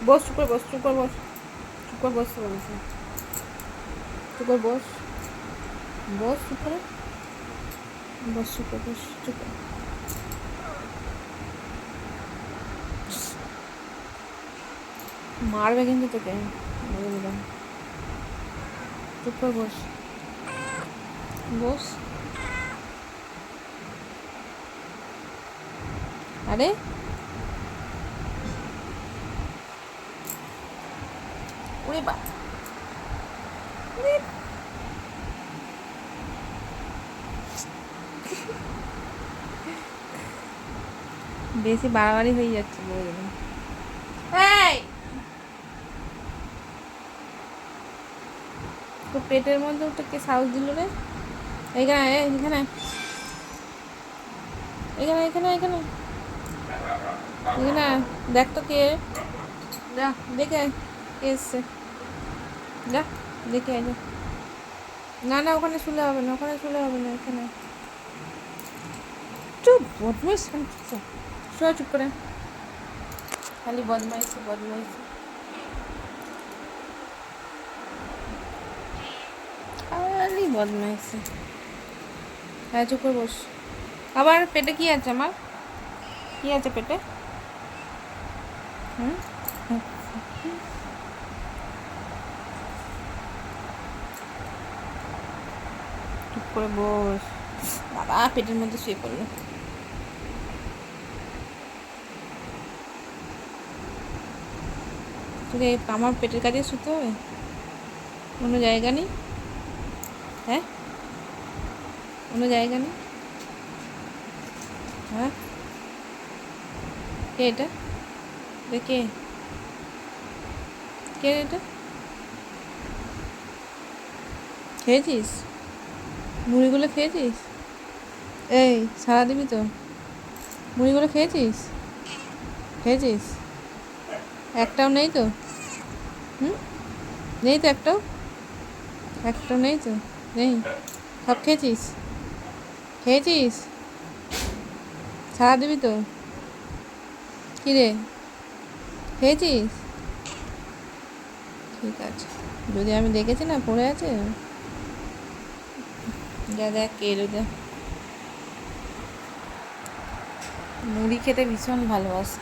বস, চুপ করে বস, চুপ করে বস, চুপ করে বস বলছি, চুপ করে বস, বস চুপ করে বস, চুপ করে বস, চুপ করে। মারবে কিন্তু তোকে, বলে দিলাম। চুপ করে বস, বস। আরে ওরে বা, বেশি বাড়াবাড়ি হয়ে যাচ্ছে, বলে দিলাম। এই তো পেটের মধ্যে ওটা কে সাহস দিল রে? এইখানে, এখানে, এখানে, এখানে, এখানে, এখানে, দেখ তো কে, যা দেখে আয়, কে এসছে, যা দেখে আয়, যা। না না, ওখানে শুলে হবে না, ওখানে শুলে হবে না, এখানে। চুপ, বদমাইশ, শোয়া চুপ করে, খালি বদমাইশি বদমাইশি, খালি বদমাইশি। হ্যাঁ চুপ করে বস। আবার পেটে কি আছে আমার? কি আছে পেটে? হুম, চুপ করে বস। বাবা পেটের মধ্যে শুয়ে পড়লো। তোকে আমার পেটের কাছে শুতে হবে? কোনো জায়গা নেই? হ্যাঁ, কোনো জায়গা নেই? হ্যাঁ, কে এটা? কে, কে এটা? খেয়েছিস? মুড়িগুলো খেয়েছিস? এই সারা দিবি তো? মুড়িগুলো খেয়েছিস? খেয়েছিস? একটাও নেই তো? হুম, নেই তো একটাও? একটাও নেই তো? নেই? সব খেয়েছিস? খেয়েছিস? সারা দিবি তো? কিরে, খেয়েছিস? ঠিক আছে, যদি আমি দেখেছি না পড়ে আছে, যা দেখ কে এলো, যা। মুড়ি খেতে ভীষণ ভালোবাসে।